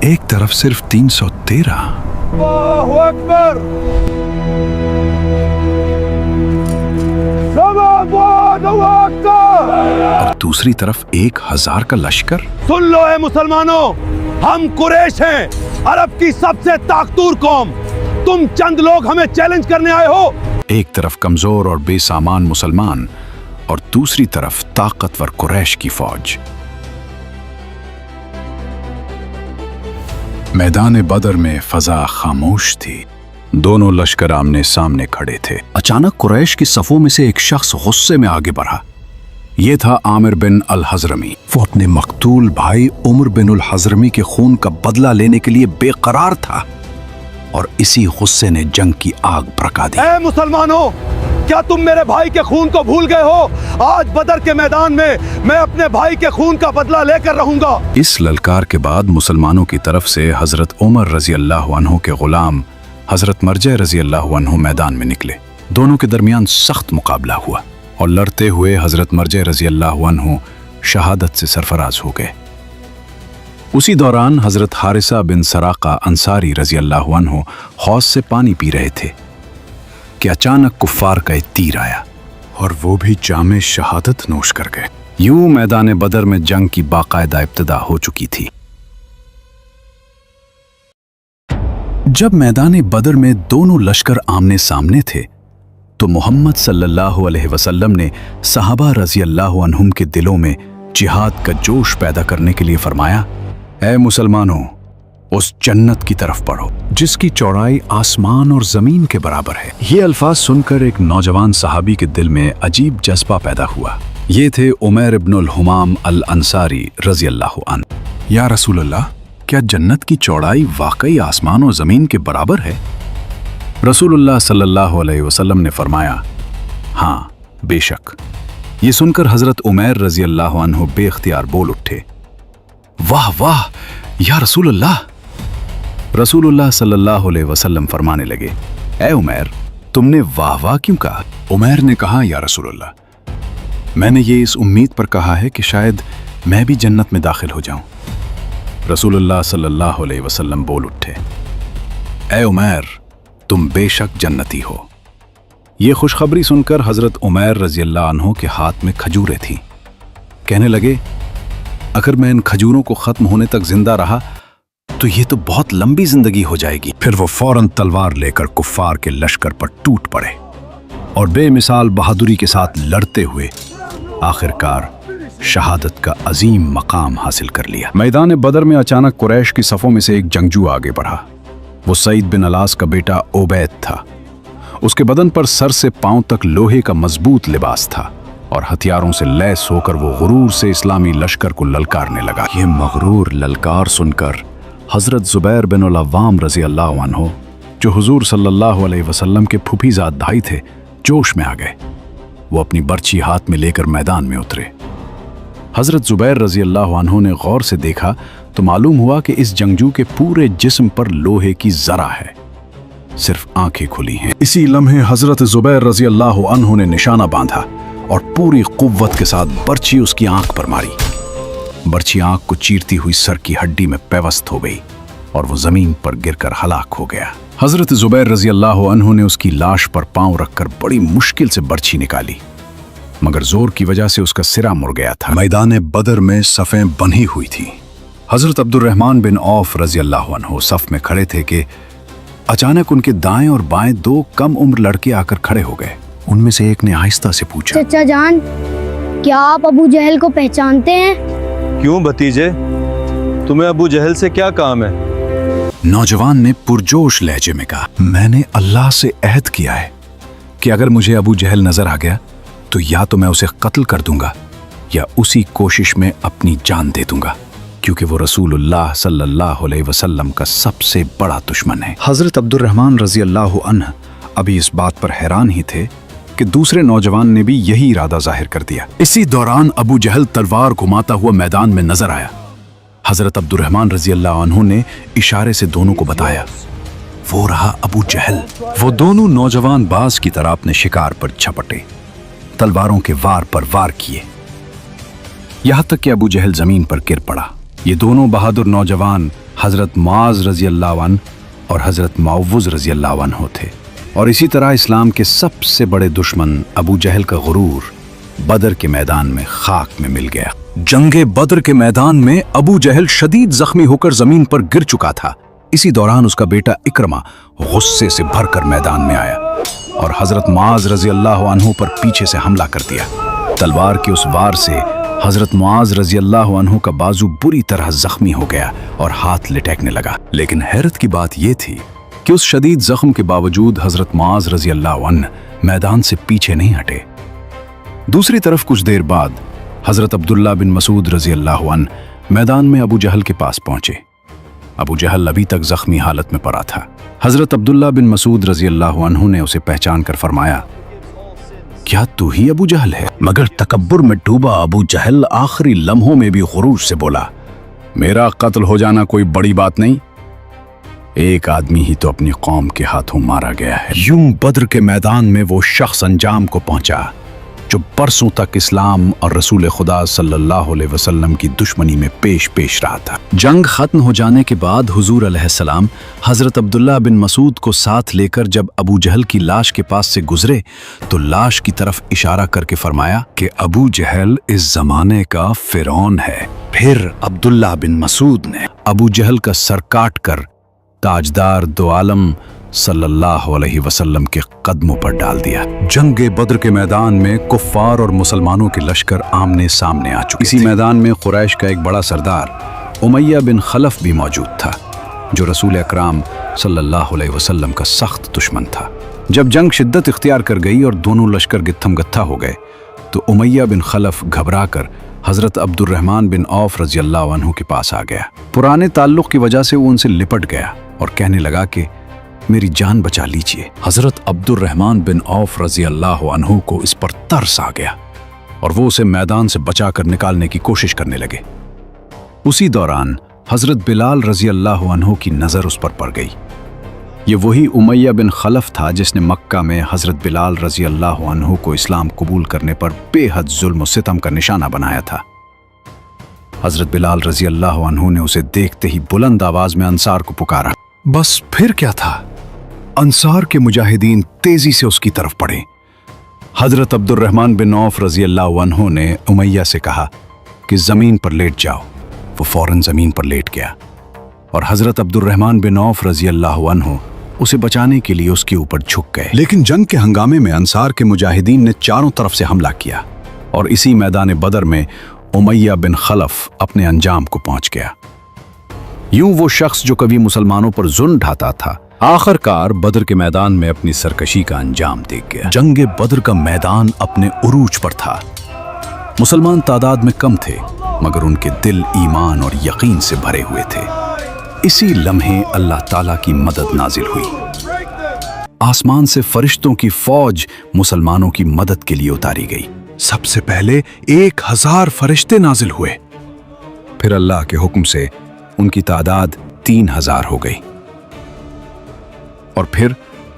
एक तरफ सिर्फ 313। अल्लाहु अकबर। और दूसरी तरफ 1000 का लश्कर। सुन लो ए मुसलमानों, हम कुरैश हैं, अरब की सबसे ताकतवर कौम। तुम चंद लोग हमें चैलेंज करने आए हो। एक तरफ कमजोर और बेसामान मुसलमान और दूसरी तरफ ताकतवर कुरैश की फौज। मैदान बदर में फजा खामोश थी। दोनों लश्कर आमने सामने खड़े थे। अचानक कुरैश की सफों में से एक शख्स गुस्से में आगे बढ़ा। ये था आमिर बिन अल हजरमी। वो अपने मकतूल भाई उमर बिन अल हजरमी के खून का बदला लेने के लिए बेकरार था और इसी गुस्से ने जंग की आग भड़का दी। ए मुसलमानों, क्या तुम मेरे भाई के खून को भूल गए हो? आज बदर के मैदान में मैं अपने भाई के खून का बदला लेकर रहूंगा। इस ललकार के बाद मुसलमानों की तरफ से हजरत उमर रजी अल्लाह अन्हु के गुलाम हजरत मरजा रजी अल्लाह अन्हु मैदान में निकले। दोनों के दरमियान सख्त मुकाबला हुआ और लड़ते हुए हजरत मरजा रजी अल्लाह अन्हु शहादत से सरफराज हो गए। उसी दौरान हजरत हारिसा बिन सराका अंसारी रजी अल्लाह अन्हु हौज से पानी पी रहे थे कि अचानक कुफ्फार का एक तीर आया और वो भी जामे शहादत नोश कर गए। यूं मैदान बदर में जंग की बाकायदा इब्तिदा हो चुकी थी। जब मैदान बदर में दोनों लश्कर आमने सामने थे तो मोहम्मद सल्लल्लाहु अलैहि वसल्लम ने सहाबा रजी अल्लाह अन्हुम के दिलों में जिहाद का जोश पैदा करने के लिए फरमाया, ऐ मुसलमानों, उस जन्नत की तरफ बढ़ो जिसकी चौड़ाई आसमान और जमीन के बराबर है। ये अल्फाज सुनकर एक नौजवान सहाबी के दिल में अजीब जज्बा पैदा हुआ। ये थे उमैर इब्न अल हुमाम अल अंसारी रजी अल्लाह अन्हु। या रसूल अल्लाह, क्या जन्नत की चौड़ाई वाकई आसमान और जमीन के बराबर है? रसूलुल्लाह सल्लल्लाहु अलैहि वसल्लम ने फरमाया, हाँ बेशक। ये सुनकर हजरत उमैर रजी अल्लाह अन्हु बेख्तियार बोल उठे, वाह वाह या रसूलुल्लाह। रसूलुल्लाह सल्लल्लाहु अलैहि वसल्लम फरमाने लगे, ऐ उमैर, तुमने वाह वाह क्यों कहा? उमैर ने कहा, या रसूलुल्लाह, मैंने ये इस उम्मीद पर कहा है कि शायद मैं भी जन्नत में दाखिल हो जाऊं। रसूलुल्लाह सल्लल्लाहु अलैहि वसल्लम बोल उठे, ऐ उमैर, तुम बेशक जन्नती हो। ये खुशखबरी सुनकर हजरत उमैर रजी अल्लाह अन्हु के हाथ में खजूरें थीं। कहने लगे, अगर मैं इन खजूरों को खत्म होने तक जिंदा रहा तो ये तो बहुत लंबी जिंदगी हो जाएगी। फिर वो फौरन तलवार लेकर कुफ्फार के लश्कर पर टूट पड़े और बेमिसाल बहादुरी के साथ लड़ते हुए आखिरकार शहादत का अजीम मकाम हासिल कर लिया। मैदान बदर में अचानक कुरैश की सफों में से एक जंगजू आगे बढ़ा। वो सईद बिन अलास का बेटा ओबैद था। उसके बदन पर सर से पांव तक लोहे का मजबूत लिबास था और हथियारों से लैस होकर वो गुरूर से इस्लामी लश्कर को ललकारने लगा। ये मगरूर ललकार सुनकर हजरत जुबैर बिन अल अव्वाम रजी अल्लाह अन्हु, जो हुजूर सल्लल्लाहु अलैहि वसल्लम के फूफीजाद भाई थे, जोश में आ गए। वो अपनी बर्छी हाथ में लेकर मैदान में उतरे। हजरत जुबैर रजी अल्लाह अन्हु ने गौर से देखा तो मालूम हुआ कि इस जंगजू के पूरे जिस्म पर लोहे की जरा है, सिर्फ आंखें खुली हैं। इसी लम्हे हजरत जुबैर रजी अल्लाह अन्हु ने निशाना बांधा और पूरी कुव्वत के साथ बर्छी उसकी आंख पर मारी। बर्छी आंख को चीरती हुई सर की हड्डी में पैवस्त हो गई और वो जमीन पर गिरकर हलाक हो गया। हजरत जुबैर रजी अल्लाह अन्हु ने उसकी लाश पर पांव रखकर बड़ी मुश्किल से बर्छी निकाली, मगर जोर की वजह से उसका सिरा मुड़ गया था। मैदान बदर में सफ़ें बंधी हुई थी। हजरत अब्दुर्रहमान बिन औफ रजी अल्लाह अन्हु सफ में खड़े थे कि अचानक उनके दाएं और बाएं दो कम उम्र लड़के आकर खड़े हो गए। उनमें से एक ने आहिस्ता से पूछा, चचा जान, क्या आप अबू जहल को पहचानते हैं? क्यों भतीजे, तुम्हें अबू जहल से क्या काम है? नौजवान ने पुरजोश लहजे में कहा, मैंने अल्लाह से अहद किया है कि अगर मुझे अबू जहल नजर आ गया तो या तो मैं उसे कत्ल कर दूंगा या उसी कोशिश में अपनी जान दे दूंगा, क्योंकि वो रसूलुल्लाह सल्लल्लाहु अलैहि वसल्लम का सबसे बड़ा दुश्मन है। हजरत अब्दुर्रहमान रजी अल्लाह अन्हु अभी इस बात पर हैरान ही थे कि दूसरे नौजवान ने भी यही इरादा जाहिर कर दिया। इसी दौरान अबू जहल तलवार घुमाता हुआ मैदान में नजर आया। हजरत अब्दुर्रहमान रजी अल्लाह अन्हु ने इशारे से दोनों को बताया, वो रहा अबू जहल। वो दोनों नौजवान बाज की तरह अपने शिकार पर झपटे, तलवारों के वार पर वार किए, यहां तक कि अबू जहल जमीन पर गिर पड़ा। ये दोनों बहादुर नौजवान हजरत मुआज रजी अल्लाह अन्हु और हजरत मुअव्वज़ रजी अल्लाह अन्हु थे। और इसी तरह इस्लाम के सबसे बड़े दुश्मन अबू जहल का गुरूर बदर के मैदान में खाक में मिल गया। जंगे बदर के मैदान में अबू जहल शदीद जख्मी होकर जमीन पर गिर चुका था। इसी दौरान उसका बेटा इक्रमा गुस्से से भरकर मैदान में आया और हजरत मुआज रजी अल्लाह अन्हु पर पीछे से हमला कर दिया। तलवार के उस वार से हजरत मुआज रजी अल्लाह अन्हु का बाजू बुरी तरह जख्मी हो गया और हाथ लिटकने लगा। लेकिन हैरत की बात यह थी कि उस शदीद जख्म के बावजूद हजरत मुआज रजी अल्लाह अन्हु मैदान से पीछे नहीं हटे। दूसरी तरफ कुछ देर बाद हजरत अब्दुल्ला बिन मसूद रजी अल्लाह अन्हु मैदान में अबू जहल के पास पहुंचे। अबू जहल अभी तक जख्मी हालत में पड़ा था। हजरत अब्दुल्ला बिन मसूद रजी अल्लाह अन्हु ने उसे पहचान कर फरमाया, क्या तू ही अबू जहल है? मगर तकब्बुर में डूबा अबू जहल आखिरी लम्हों में भी गुरूर से बोला, मेरा कत्ल हो जाना कोई बड़ी बात नहीं, एक आदमी ही तो अपनी कौम के हाथों मारा गया है। यूं बद्र के मैदान में वो शख्स अंजाम को पहुंचा जो बरसों तक इस्लाम और रसूल खुदा सल्लल्लाहु अलैहि वसल्लम की दुश्मनी में पेश रहा था। जंग खत्म हो जाने के बाद हुजूर अलैहिस्सलाम हजरत अब्दुल्ला बिन मसूद को साथ लेकर जब अबू जहल की लाश के पास से गुजरे तो लाश की तरफ इशारा करके फरमाया कि अबू जहल इस जमाने का फिरौन है। फिर अब्दुल्ला बिन मसूद ने अबू जहल का सर काट कर ताजदार दो आलम सल्लल्लाहु अलैहि वसल्लम के कदमों पर डाल दिया। जंगे बद्र के मैदान में कुफ्फार और मुसलमानों के लश्कर आमने सामने आ चुके। इसी मैदान में कुरैश का एक बड़ा सरदार उमैया बिन खलफ भी मौजूद था, जो रसूल अकराम सल्लल्लाहु अलैहि वसल्लम का सख्त दुश्मन था। जब जंग शिद्दत इख्तियार कर गई और दोनों लश्कर गित्थम गत्था हो गए तो उमैया बिन खलफ घबरा कर हजरत अब्दुर्रहमान बिन औफ रजी अल्लाह अन्हु के पास आ गया। पुराने ताल्लुक की वजह से वो उनसे लिपट गया और कहने लगा कि मेरी जान बचा लीजिए। हजरत अब्दुर्रहमान बिन औफ रजी अल्लाह अन्हु को इस पर तरस आ गया और वो उसे मैदान से बचाकर निकालने की कोशिश करने लगे। उसी दौरान हजरत बिलाल रजी अल्लाह अन्हु की नजर उस पर पड़ गई। ये वही उमैया बिन खलफ था जिसने मक्का में हजरत बिलाल रजी अल्लाह अन्हु को इस्लाम कबूल करने पर बेहद जुल्म और सितम का निशाना बनाया था। हजरत बिलाल रजी अल्लाह अन्हु ने उसे देखते ही बुलंद आवाज में अंसार को पुकारा। बस फिर क्या था, अंसार के मुजाहिदीन तेजी से उसकी तरफ पड़े। हजरत अब्दुर्रहमान बिन औफ रजी अल्लाह अन्हु ने उमैया से कहा कि जमीन पर लेट जाओ। वो फौरन जमीन पर लेट गया और हजरत अब्दुर्रहमान बिन औफ रजी अल्लाह अन्हु उसे बचाने के लिए उसके ऊपर झुक गए। लेकिन जंग के हंगामे में अंसार के मुजाहिदीन ने चारों तरफ से हमला किया और इसी मैदान बदर में उमैया बिन खलफ अपने अंजाम को पहुंच गया। यूं वो शख्स जो कभी मुसलमानों पर जुल्म ढाता था आखिरकार बदर के मैदान में अपनी सरकशी का अंजाम देख गया। जंगे बदर का मैदान अपने उरूज पर था। मुसलमान तादाद में कम थे मगर उनके दिल ईमान और यकीन से भरे हुए थे। इसी लम्हे अल्लाह ताला की मदद नाजिल हुई। आसमान से फरिश्तों की फौज मुसलमानों की मदद के लिए उतारी गई। सबसे पहले 1000 फरिश्ते नाजिल हुए, फिर अल्लाह के हुक्म से उनकी तादाद 3000 हो गई और फिर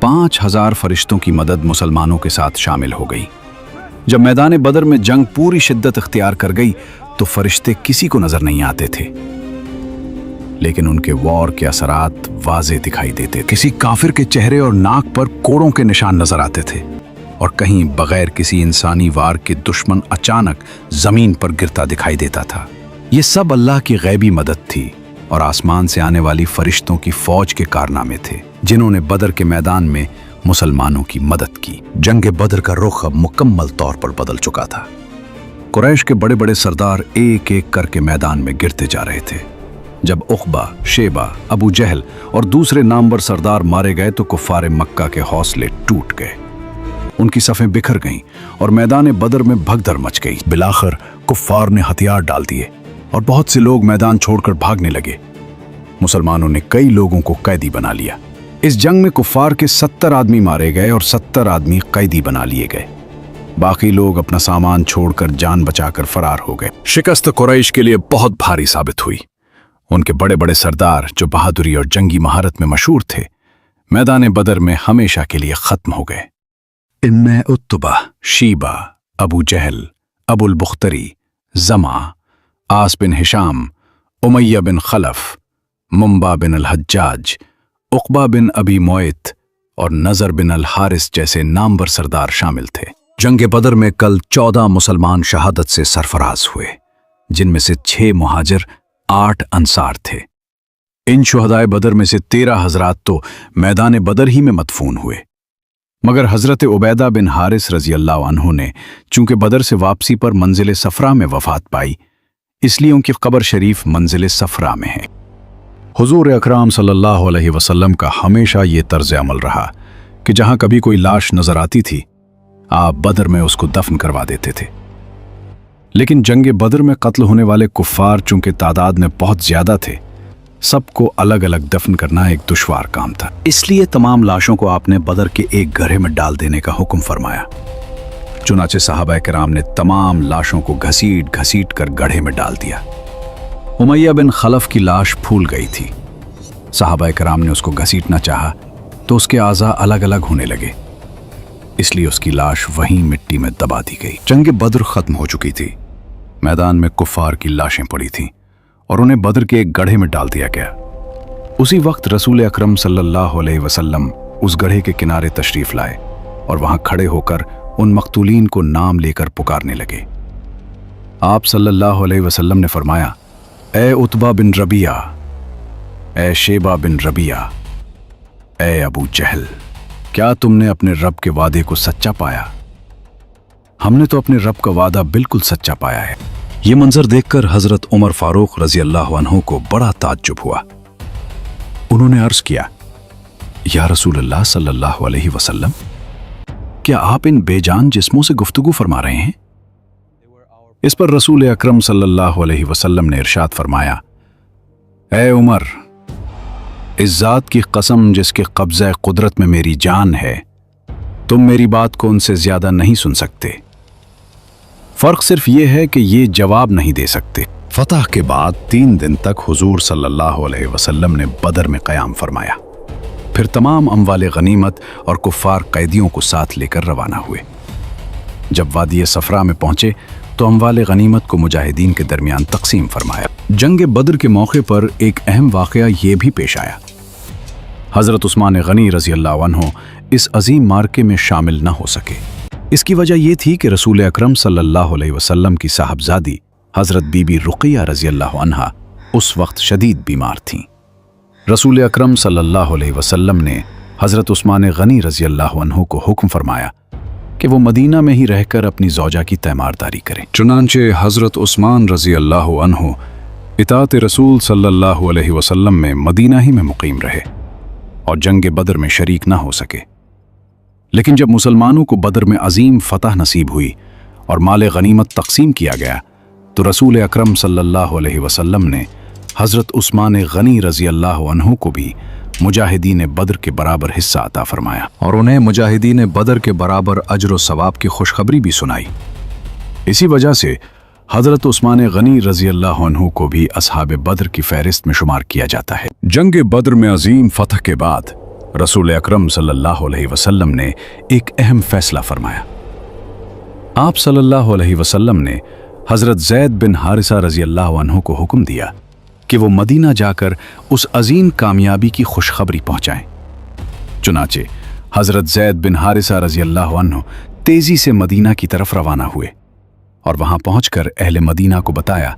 5000 फरिश्तों की मदद मुसलमानों के साथ शामिल हो गई। जब मैदान बदर में जंग पूरी शिद्दत इख्तियार कर गई तो फरिश्ते किसी को नजर नहीं आते थे, लेकिन उनके वॉर के असरात वाज़े दिखाई देते। किसी काफिर के चेहरे और नाक पर कोड़ों के निशान नजर आते थे और कहीं बगैर किसी इंसानी वार के दुश्मन अचानक जमीन पर गिरता दिखाई देता था। ये सब अल्लाह की गैबी मदद थी और आसमान से आने वाली फरिश्तों की फौज के कारनामे थे जिन्होंने बदर के मैदान में मुसलमानों की मदद की। जंग बदर का रुख अब मुकम्मल तौर पर बदल चुका था। कुरैश के बड़े बड़े सरदार एक एक करके मैदान में गिरते जा रहे थे। जब उक़बा, शेबा, अबू जहल और दूसरे नामवर सरदार मारे गए तो कुफ़ार मक्का के हौसले टूट गए। उनकी सफ़ें बिखर गईं और मैदान बदर में भगदड़ मच गई। बिलाखिर कुफ़ार ने हथियार डाल दिए और बहुत से लोग मैदान छोड़कर भागने लगे। मुसलमानों ने कई लोगों को कैदी बना लिया। इस जंग में कुफ़ार के 70 आदमी मारे गए और 70 आदमी कैदी बना लिए गए। बाकी लोग अपना सामान छोड़कर जान बचाकर फरार हो गए। शिकस्त कुरैश के लिए बहुत भारी साबित हुई। उनके बड़े बड़े सरदार जो बहादुरी और जंगी महारत में मशहूर थे मैदान बदर में हमेशा के लिए खत्म हो गए। इनमें उत्तबा, शीबा, अबू जहल, अबुल बुख्तरी, जमा, आस बिन हिशाम, उमैया बिन खलफ, मुंबा बिन अल हज्जाज, उक़बा बिन अबी मुयत और नज़र बिन अल हारिस जैसे नामवर सरदार शामिल थे। जंग बदर में कल 14 मुसलमान शहादत से सरफराज हुए, जिनमें से 6 मुहाजिर, 8 अंसार थे। इन शुहदाए बदर में से 13 हजरात तो मैदान बदर ही में मदफून हुए, मगर हजरत उबैदा बिन हारिस रजी अल्लाह अन्हु ने चूंकि बदर से वापसी पर मंजिल सफरा में वफात पाई, इसलिए उनकी कब्र शरीफ मंजिल सफरा में है। हुजूर अकराम सल्लल्लाहु अलैहि वसल्लम का हमेशा ये तर्ज अमल रहा कि जहां कभी कोई लाश नजर आती थी, आप बदर में उसको दफन करवा देते थे। लेकिन जंग बदर में कत्ल होने वाले कुफ्फार चूंकि तादाद में बहुत ज्यादा थे, सबको अलग अलग दफन करना एक दुश्वार काम था। इसलिए तमाम लाशों को आपने बदर के एक गड्ढे में डाल देने का हुक्म फरमाया। चुनाचे सहाबा किराम ने तमाम लाशों को घसीट घसीट कर गड्ढे में डाल दिया। उमैया बिन खलफ की लाश फूल गई थी। सहाबा किराम ने उसको घसीटना चाहा तो उसके आज़ा अलग अलग होने लगे, इसलिए उसकी लाश वहीं मिट्टी में दबा दी गई। जंग बदर खत्म हो चुकी थी। मैदान में कुफ्फार की लाशें पड़ी थीं और उन्हें बदर के एक गड्ढे में डाल दिया गया। उसी वक्त रसूल अकरम सल्लल्लाहु अलैहि वसल्लम उस गड्ढे के किनारे तशरीफ लाए और वहां खड़े होकर उन मकतूलीन को नाम लेकर पुकारने लगे। आप सल्लल्लाहु अलैहि वसल्लम ने फरमाया, ए उतबा बिन रबिया, ए शेबा बिन रबिया, ए अबू जहल, क्या तुमने अपने रब के वादे को सच्चा पाया? हमने तो अपने रब का वादा बिल्कुल सच्चा पाया है। ये मंजर देखकर हजरत उमर फारूक रजी अल्लाह अन्हु को बड़ा ताज्जुब हुआ। उन्होंने अर्ज किया, या रसूल अल्लाह सल्लल्लाहु अलैहि वसल्लम, क्या आप इन बेजान जिस्मों से गुफ्तगू फरमा रहे हैं? इस पर रसूल अकरम सल्लल्लाहु अलैहि वसल्लम ने इरशाद फरमाया, ए उमर, इस जात की कसम जिसके कब्ज़े कुदरत में मेरी जान है, तुम मेरी बात को उनसे ज्यादा नहीं सुन सकते। फर्क सिर्फ ये है कि ये जवाब नहीं दे सकते। फतह के बाद 3 दिन तक हुजूर सल्लल्लाहु अलैहि वसल्लम ने बदर में क़याम फरमाया। फिर तमाम अमवाले गनीमत और कुफ्फार कैदियों को साथ लेकर रवाना हुए। जब वादी सफरा में पहुंचे तो अमवाले गनीमत को मुजाहिदीन के दरमियान तकसीम फरमाया। जंग बदर के मौके पर एक अहम वाक़या ये भी पेश आया। हज़रत उस्मान गनी रज़ी अल्लाह अन्हु इस अजीम मार्के में शामिल न हो सके। इसकी वजह यह थी कि रसूल अकरम सल्लल्लाहु अलैहि वसल्लम की साहबजादी हज़रत बीबी रुक़िया रज़ी अल्लाह अन्हा उस वक्त शदीद बीमार थीं। रसूल अकरम सल्लल्लाहु अलैहि वसल्लम ने हज़रत उस्मान गनी रज़ी अल्लाह अन्हु को हुक्म फरमाया कि वो मदीना में ही रहकर अपनी ज़ौजा की तैमारदारी करें। चुनांचे हज़रत उस्मान रज़ी अल्लाह अन्हु इताअत रसूल सल्लल्लाहु अलैहि वसल्लम में मदीना ही में मुकीम रहे और जंग बदर में शरीक ना हो सके। लेकिन जब मुसलमानों को बदर में अजीम फतह नसीब हुई और माल गनीमत तकसीम किया गया तो रसूल अकरम सल्लल्लाहु अलैहि वसल्लम ने हज़रत उस्मान गनी रज़ी अल्लाह अन्हु को भी मुजाहिदीन बदर के बराबर हिस्सा अता फरमाया और उन्हें मुजाहिदीन बदर के बराबर अजर व सवाब की खुशखबरी भी सुनाई। इसी वजह से हज़रत उस्मान गनी रज़ी अल्लाह अन्हु को भी असहाब बदर की फहरिस्त में शुमार किया जाता है। जंग बदर में अजीम फतह के बाद रसूल अकरम सल्लल्लाहु अलैहि वसल्लम ने एक अहम फैसला फरमाया। आप सल्लल्लाहु अलैहि वसल्लम ने हज़रत ज़ैद बिन हारिसा रज़ी अल्लाह अन्हु को हुक्म दिया कि वो मदीना जाकर उस अजीम कामयाबी की खुशखबरी पहुंचाएं। चुनाचे हज़रत ज़ैद बिन हारिसा रज़ी अल्लाह अन्हु तेजी से मदीना की तरफ रवाना हुए और वहां पहुंचकर अहले मदीना को बताया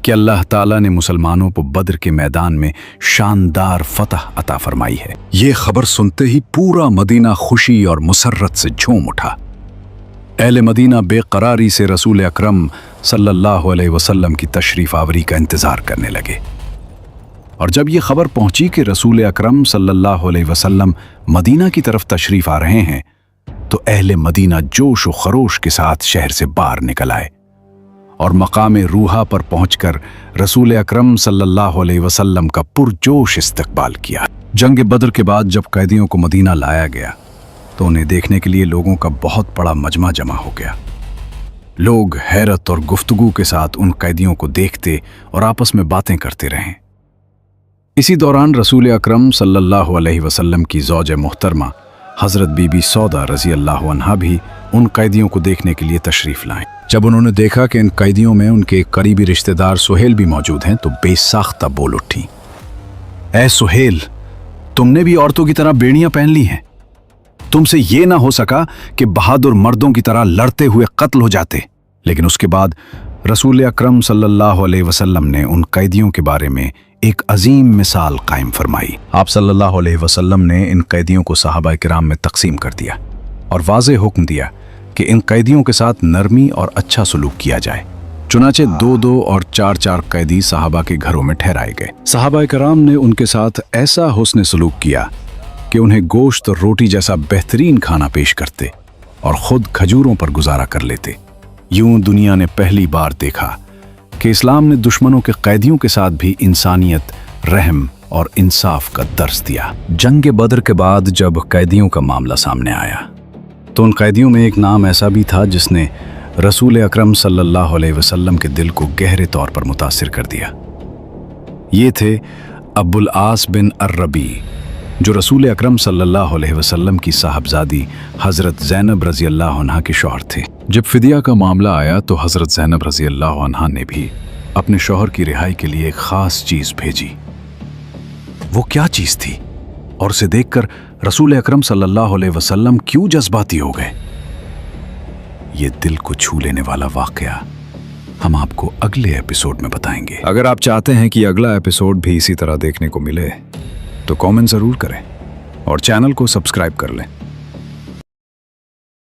कि अल्लाह ताला ने मुसलमानों को बदर के मैदान में शानदार फतह अता फरमाई है। ये खबर सुनते ही पूरा मदीना खुशी और मुसर्रत से झूम उठा। अहले मदीना बेकरारी से रसूल अकरम सल्लल्लाहु अलैहि वसल्लम की तशरीफ आवरी का इंतजार करने लगे और जब ये खबर पहुंची कि रसूल अकरम सल्लल्लाहु अलैहि वसल्लम मदीना की तरफ तशरीफ आ रहे हैं तो अहले मदीना जोश व खरोश के साथ शहर से बाहर निकल आए और मकाम रूहा पर पहुंचकर रसूल अकरम सल्लल्लाहु अलैहि वसल्लम का पुरजोश इस्तकबाल किया। जंग बदर के बाद जब कैदियों को मदीना लाया गया तो उन्हें देखने के लिए लोगों का बहुत बड़ा मजमा जमा हो गया। लोग हैरत और गुफ्तगू के साथ उन कैदियों को देखते और आपस में बातें करते रहे। इसी दौरान रसूल अकरम सल्लल्लाहु अलैहि वसल्लम की ज़ौज मुहतरमा हज़रत बीबी सौदा रज़ी अल्लाह अन्हा भी उन कैदियों को देखने के लिए तशरीफ़ लाएं। जब उन्होंने देखा कि इन कैदियों में उनके एक करीबी रिश्तेदार सुहेल भी मौजूद हैं तो बेसाख्ता बोल उठी, ऐ सुहेल, तुमने भी औरतों की तरह बेड़ियां पहन ली हैं। तुमसे ये ना हो सका कि बहादुर मर्दों की तरह लड़ते हुए कत्ल हो जाते। लेकिन उसके बाद रसूल अकरम सल्लल्लाहु अलैहि वसल्लम ने उन कैदियों के बारे में एक अजीम मिसाल कायम फरमाई। आप सल्लल्लाहु अलैहि वसल्लम ने इन कैदियों को सहाबा किराम में तकसीम कर दिया और वाज़ेह हुक्म दिया कि इन कैदियों के साथ नरमी और अच्छा सलूक किया जाए। चुनाचे 2-2 और 4-4 कैदी सहाबा के घरों में ठहराए गए। सहाबा किराम ने उनके साथ ऐसा हुस्न सलूक किया कि उन्हें गोश्त और रोटी जैसा बेहतरीन खाना पेश करते और खुद खजूरों पर गुजारा कर लेते। यूं दुनिया ने पहली बार देखा कि इस्लाम ने दुश्मनों के कैदियों के साथ भी इंसानियत, रहम और इंसाफ का दर्स दिया। जंग बदर के बाद जब कैदियों का मामला सामने आया तो उन कैदियों में एक नाम ऐसा भी था जिसने रसूल अकरम सल्लल्लाहु अलैहि वसल्लम के दिल को गहरे तौर पर मुतासिर कर दिया। ये थे अब्बुल आस बिन अर्रबी, जो रसूल अकरम सल्लल्लाहु अलैहि वसल्लम की साहबजादी हज़रत ज़ैनब रज़ी अल्लाह अन्हा के शौहर थे। जब फिदिया का मामला आया तो हज़रत ज़ैनब रज़ी अल्लाह अन्हा ने भी अपने शौहर की रिहाई के लिए एक ख़ास चीज़ भेजी। वो क्या चीज़ थी और उसे देखकर रसूल अकरम सल्लल्लाहु अलैहि वसल्लम क्यों जज्बाती हो गए? ये दिल को छू लेने वाला वाकया हम आपको अगले एपिसोड में बताएंगे। अगर आप चाहते हैं कि अगला एपिसोड भी इसी तरह देखने को मिले तो कमेंट ज़रूर करें और चैनल को सब्सक्राइब कर लें।